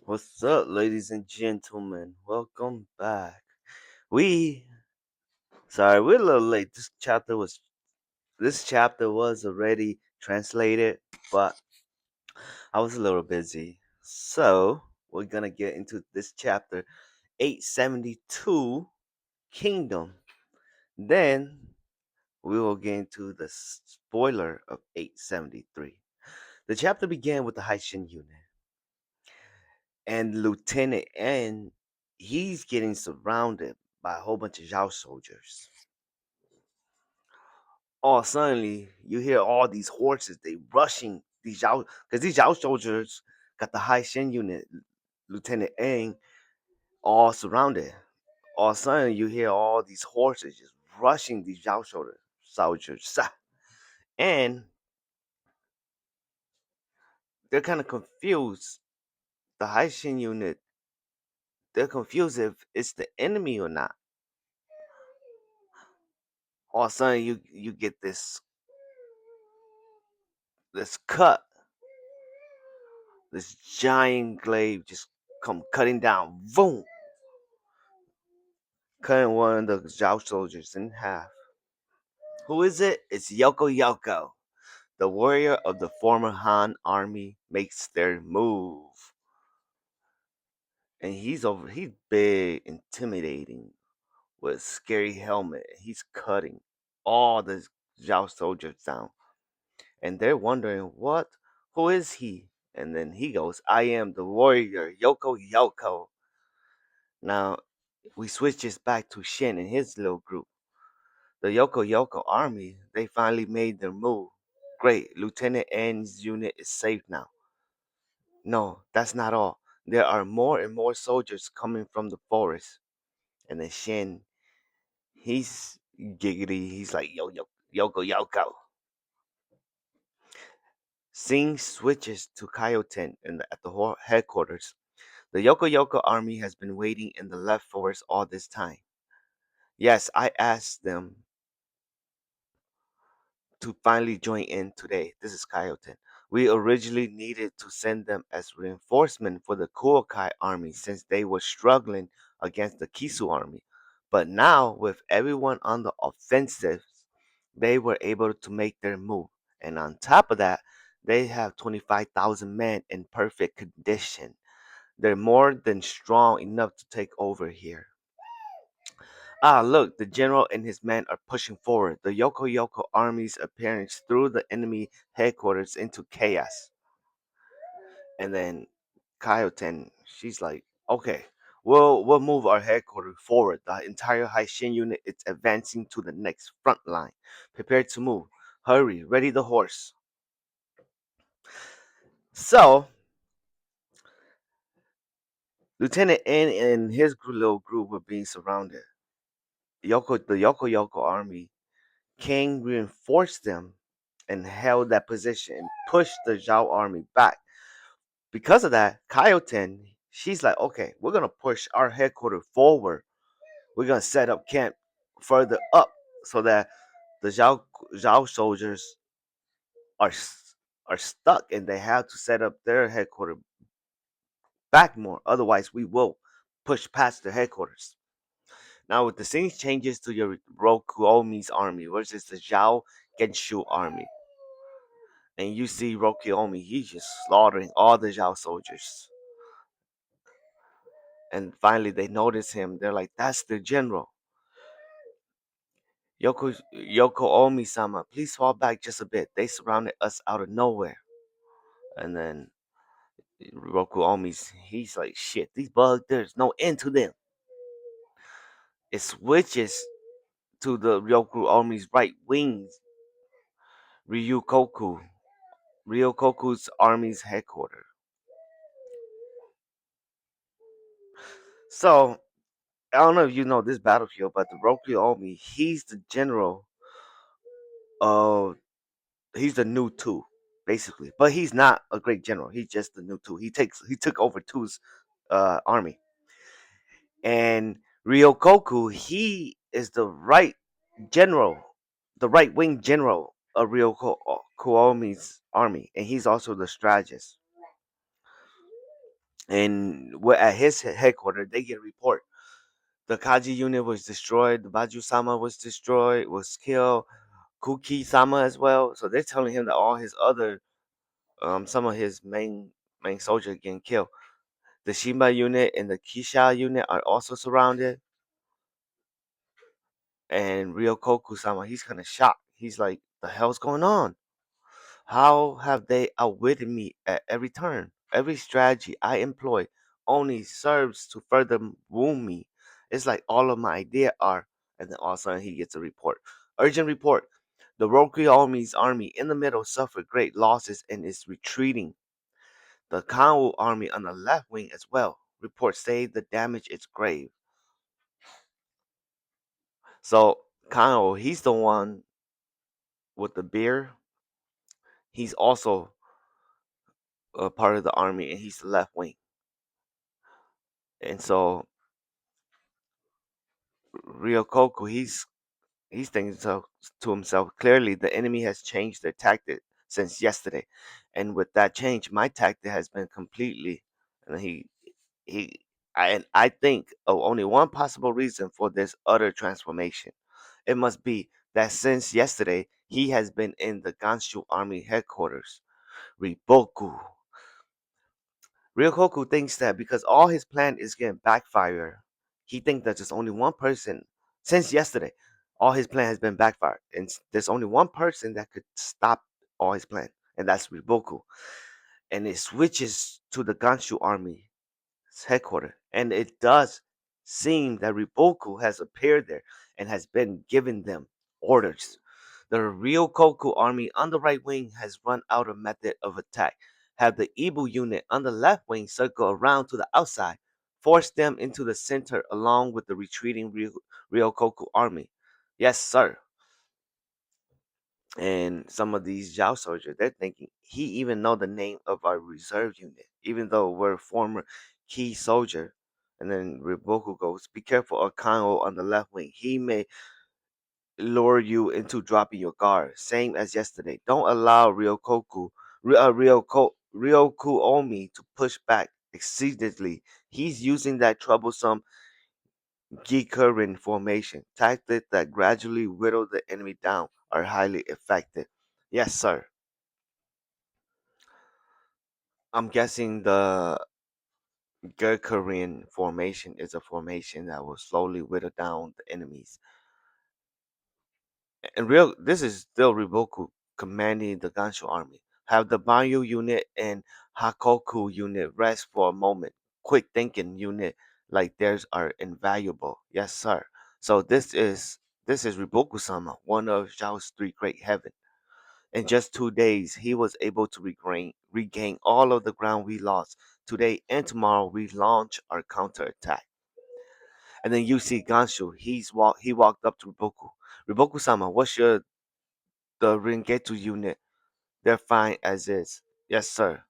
What's up, ladies and gentlemen? Welcome back. We sorry, we're a little late. This chapter was already translated, but I was a little busy. So we're gonna get into this chapter 872 Kingdom. Then we will get into the spoiler of 873. The chapter began with the Haishin unit and Lieutenant N. He's getting surrounded by a whole bunch of Zhao soldiers. All suddenly, you hear all these horses. They rushing these Zhao because these Zhao soldiers got the Hai Shen unit, Lieutenant Eng, all surrounded. All of a sudden, you hear all these horses just rushing these soldiers, and they're kind of confused. The Hai Shen unit, they're confused if it's the enemy or not. All of a sudden, you get this cut, this giant glaive just come cutting down, boom, cutting one of the Zhao soldiers in half. Who is it? It's Yoko Yoko. The warrior of the former Han army makes their move. And he's big, intimidating, with a scary helmet. He's cutting all the Zhao soldiers down. And they're wondering, who is he? And then he goes, I am the warrior, Yoko Yoko. Now, we switch this back to Shin and his little group. The Yoko Yoko army, they finally made their move. Great, Lieutenant N's unit is safe now. No, that's not all. There are more and more soldiers coming from the forest. And then Shin, he's giggity. He's like, Yoko Yoko. Singh switches to Kaioten at the headquarters. The Yoko Yoko army has been waiting in the left forest all this time. Yes, I asked them to finally join in today. This is Kaioten. We originally needed to send them as reinforcement for the Kuokai army since they were struggling against the Kisu army. But now, with everyone on the offensive, they were able to make their move. And on top of that, they have 25,000 men in perfect condition. They're more than strong enough to take over here. Ah, look, the general and his men are pushing forward. The Yoko Yoko army's appearance threw the enemy headquarters into chaos. And then Kaioten, she's like, okay, we'll move our headquarters forward. The entire Haishin unit is advancing to the next front line. Prepare to move. Hurry, ready the horse. So, Lieutenant N and his little group were being surrounded. The Yoko Yoko army King reinforced them and held that position and pushed the Zhao army back. Because of that, Kaioten, she's like, okay, we're gonna push our headquarters forward. We're gonna set up camp further up so that the Zhao soldiers are are stuck and they have to set up their headquarters back more. Otherwise, we will push past the headquarters. Now, with the scene changes to your Rokuomi's army versus the Zhao Genshu army. And you see Rokiomi, he's just slaughtering all the Zhao soldiers. And finally, they notice him. They're like, that's the general. Yoko Omi-sama, please fall back just a bit. They surrounded us out of nowhere. And then Roku Omi's, he's like, shit, these bugs, there's no end to them. It switches to the Ryoku Omi's right wings, Ryukoku. Ryokoku's army's headquarters. So, I don't know if you know this battlefield, but the Roku Omi, he's the general of he's the new two, basically. But he's not a great general. He's just the new two. He took over two's army. And Ryokoku, he is the right general, the right wing general of Ryokokuomi's army, and he's also the strategist. And we're at his headquarters. They get a report. The Kaji unit was destroyed. The Baju Sama was destroyed, was killed. Kuki Sama as well. So they're telling him that all his other, some of his main soldiers getting killed. The Shimba unit and the Kisha unit are also surrounded. And Ryokoku Sama, he's kind of shocked. He's like, the hell's going on? How have they outwitted me at every turn? Every strategy I employ only serves to further wound me. It's like all of my ideas are. And then all of a sudden he gets a report. Urgent report. The Roku army in the middle suffered great losses and is retreating. The Kanwu army on the left wing as well. Reports say the damage is grave. So Kanwu, he's the one with the beer. He's also a part of the army and he's the left wing. And so Ryokoku, he's thinking to himself, clearly the enemy has changed their tactic since yesterday. And with that change, my tactic has been completely and he and I think of only one possible reason for this utter transformation. It must be that since yesterday he has been in the Ganshu army headquarters. Riboku. Ryokoku thinks that because all his plan is getting backfire, he thinks that there's only one person since yesterday. All his plan has been backfired, and there's only one person that could stop all his plan, and that's Riboku. And it switches to the Ganshu army headquarters, and it does seem that Riboku has appeared there and has been giving them orders. The Ryokoku army on the right wing has run out of method of attack. Have the Ibu unit on the left wing circle around to the outside, force them into the center along with the retreating Ryokoku army. Yes, sir. And some of these Zhao soldiers, they're thinking he even know the name of our reserve unit, even though we're former key soldier. And then Riboku goes, "Be careful of Kango on the left wing. He may lure you into dropping your guard. Same as yesterday. Don't allow Ryoku Omi to push back exceedingly. He's using that troublesome Gikurin formation. Tactics that gradually whittle the enemy down are highly effective." Yes, sir. I'm guessing the Gikurin formation is a formation that will slowly whittle down the enemies. And this is still Riboku commanding the Ganshu army. Have the Banyu unit and Hakoku unit rest for a moment. Quick thinking unit like theirs are invaluable. Yes, sir. So this is Riboku-sama, one of Zhao's three great heaven. In just 2 days, he was able to regain all of the ground we lost. Today and tomorrow, we launch our counterattack. And then you see Ganshu. He walked up to Riboku. Riboku-sama, what's the Ringetu unit? They're fine as is. Yes, sir.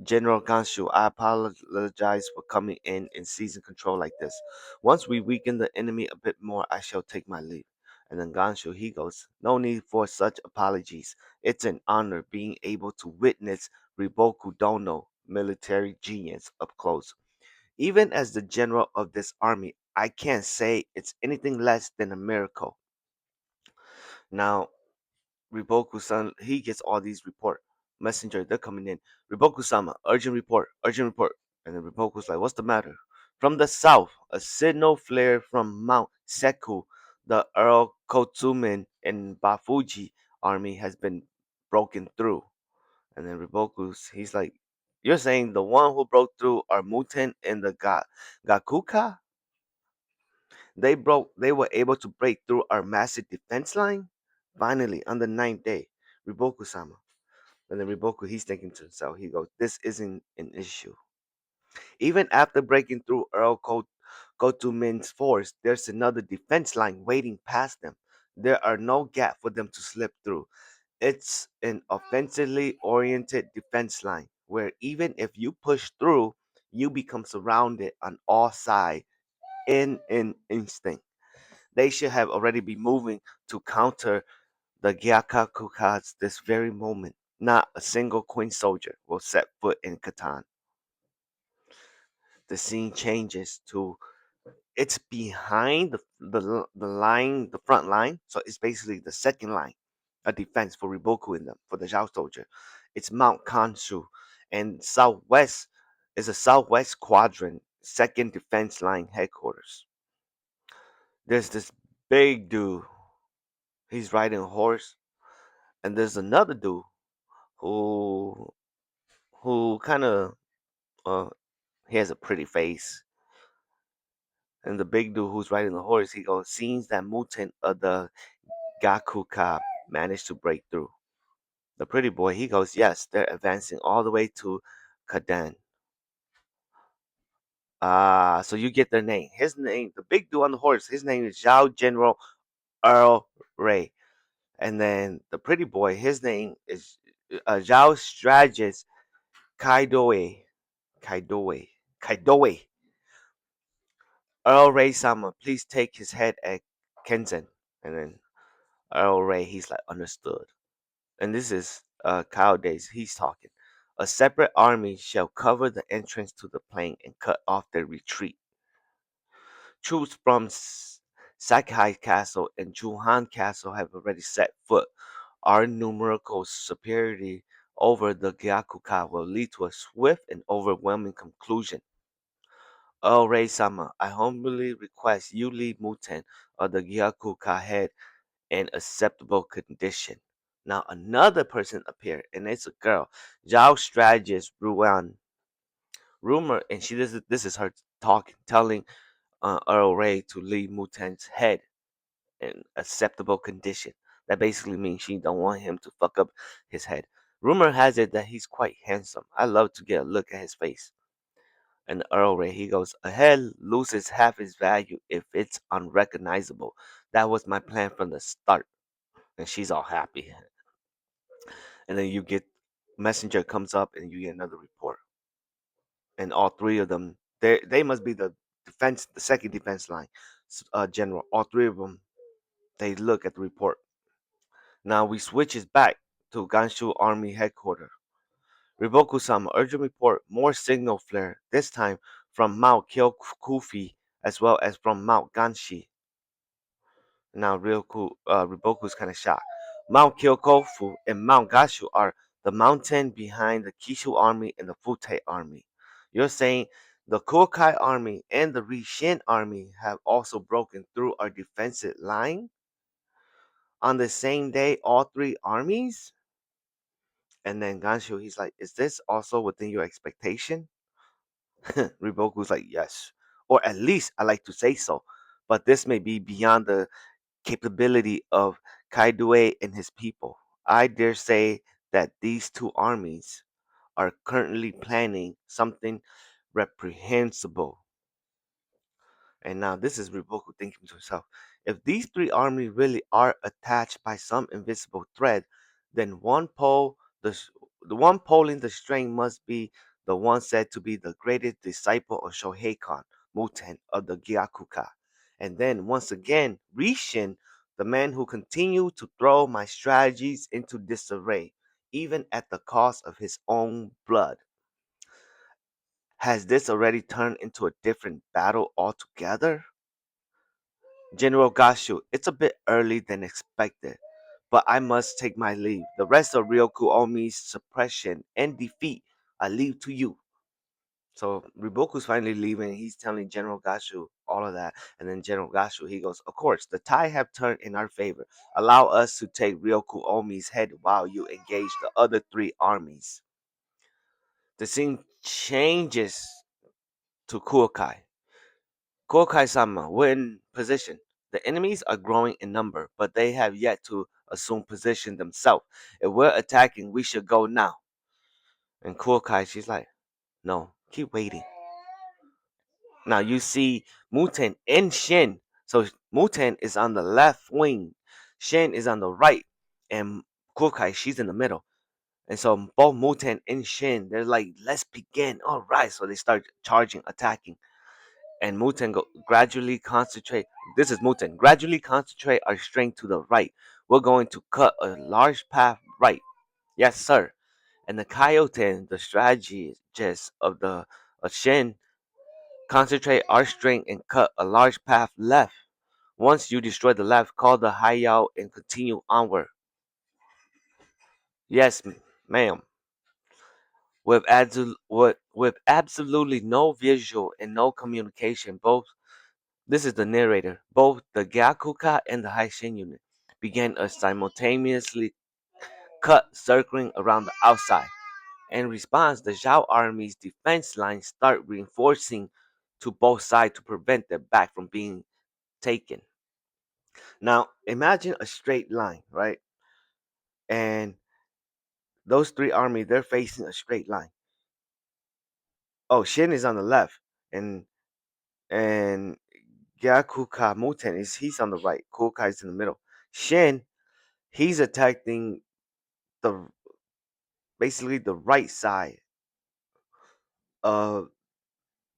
General Ganshu, I apologize for coming in season control like this. Once we weaken the enemy a bit more, I shall take my leave. And then Ganshu, he goes, no need for such apologies. It's an honor being able to witness Riboku Dono, military genius, up close. Even as the general of this army, I can't say it's anything less than a miracle. Now, Riboku-san, he gets all these report. Messenger, they're coming in. Riboku-sama, urgent report, urgent report. And then Riboku's like, what's the matter? From the south, a signal flare from Mount Seku, the Earl Kotsumin and Bafuji army has been broken through. And then he's like, you're saying the one who broke through are Muten and the Gakuka? They were able to break through our massive defense line? Finally, on the ninth day, Riboku-sama. And then Riboku, he's thinking to himself, he goes, this isn't an issue. Even after breaking through Gotumin's force, there's another defense line waiting past them. There are no gap for them to slip through. It's an offensively oriented defense line where even if you push through, you become surrounded on all sides in an instant. They should have already been moving to counter the Gyakakukas this very moment. Not a single Queen soldier will set foot in Catan. the scene changes to it's behind the line, the front line. So it's basically the second line, a defense for Riboku in them for the Zhao soldier. It's Mount Kansu, and southwest is a southwest quadrant, second defense line headquarters. There's this big dude. He's riding a horse, and there's another dude who kind of uh he has a pretty face. And the big dude who's riding the horse, he goes, seems that mutant of the Gakuka managed to break through. The pretty boy, he goes, yes, they're advancing all the way to Kadan. Ah, so you get their name. His name, the big dude on the horse, his name is Zhao General Earl Ray. And then the pretty boy, his name is Zhao Strategist Kaidoe. Kaidoe. Kaidoe. Earl Ray Sama, please take his head at Kenzen. And then Earl Ray, he's like, understood. And this is Kyle Days. He's talking. A separate army shall cover the entrance to the plain and cut off their retreat. Troops from Sakai Castle and Juhan Castle have already set foot. Our numerical superiority over the Gyakuka will lead to a swift and overwhelming conclusion. Oh, Rei-sama, I humbly request you leave Muten or the Gyakuka head in acceptable condition. Now another person appeared, and it's a girl. Zhao strategist Ruan. Rumor, and this is her talking, telling Earl Ray to leave Mutan's head in acceptable condition. That basically means she don't want him to fuck up his head. Rumor has it that he's quite handsome. I love to get a look at his face. And Earl Ray, he goes, a head loses half its value if it's unrecognizable. That was my plan from the start. And she's all happy. And then you get messenger comes up and you get another report. And all three of them, they must be the second defense line general. All three of them, they look at the report. Now we switches back to Ganshu Army headquarters. Riboku-sama, urgent report, more signal flare, this time from Mount Kyokufi as well as from Mount Ganshi. Now Riboku's kind of shocked. Mount Kyokofu and Mount Gashu are the mountain behind the Kishu army and the Fute army. You're saying the Kokai army and the Rishin army have also broken through our defensive line on the same day, all three armies? And then Ganshu, he's like, is this also within your expectation? Riboku's like, yes. Or at least I like to say so. But this may be beyond the capability of Kaidue and his people. I dare say that these two armies are currently planning something reprehensible. And now this is Riboku thinking to himself, if these three armies really are attached by some invisible thread, then the one pulling the string must be the one said to be the greatest disciple of Shoheikan, Muten of the Gyakuka. And then once again, Rishin, the man who continued to throw my strategies into disarray, even at the cost of his own blood. Has this already turned into a different battle altogether? General Gashu, it's a bit early than expected, but I must take my leave. The rest of Ryoku Omi's suppression and defeat I leave to you. So Riboku's finally leaving. He's telling General Gashu all of that. And then General Gashu, he goes, of course, the tide have turned in our favor. Allow us to take Ryoku Omi's head while you engage the other three armies. The scene changes to Kuokai. Kokai-sama, we're in position. The enemies are growing in number, but they have yet to assume position themselves. If we're attacking, we should go now. And Kokai, she's like, no, keep waiting. Now you see Muten and Shin. So Muten is on the left wing, Shin is on the right, and Kokai, she's in the middle. And so both Muten and Shin, they're like, let's begin. All right. So they start charging, attacking. And Muten gradually concentrate. This is Muten. Gradually concentrate our strength to the right. We're going to cut a large path right. Yes, sir. And the Kaioten, the strategist of the Shin, Concentrate our strength and cut a large path left. Once you destroy the left, call the Hayao and continue onward. Yes, ma'am. With absolutely no visual and no communication, both this is the narrator. Both the Gyakuka and the Haishin unit began a simultaneously cut circling around the outside. In response, the Zhao army's defense lines start reinforcing to both sides to prevent their back from being taken. Now, imagine a straight line, right? And those three armies, they're facing a straight line. Oh, Shin is on the left, and Gyakuka Muten is he's on the right. Kukai is in the middle. Shin, he's attacking the basically the right side of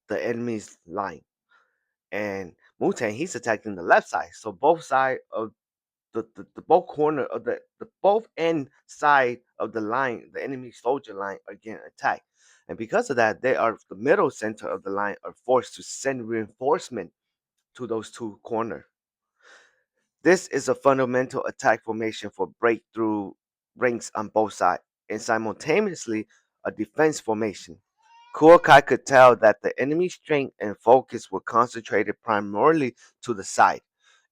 the enemy's line, and Muten he's attacking the left side. So both side of the both corner of the both end side of the line, the enemy soldier line are getting attacked. And because of that, they are the middle center of the line are forced to send reinforcement to those two corners. This is a fundamental attack formation for breakthrough ranks on both sides, and simultaneously a defense formation. Kuokai could tell that the enemy's strength and focus were concentrated primarily to the side,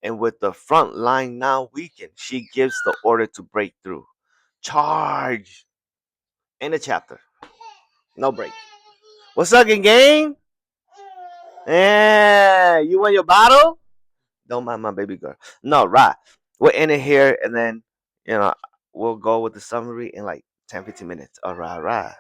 and with the front line now weakened, she gives the order to break through. Charge! In the chapter. No break. What's up, gang? Yeah, you want your bottle? Don't mind my baby girl. No, right. We're in it here, and then, you know, we'll go with the summary in like 10, 15 minutes. All right, all right.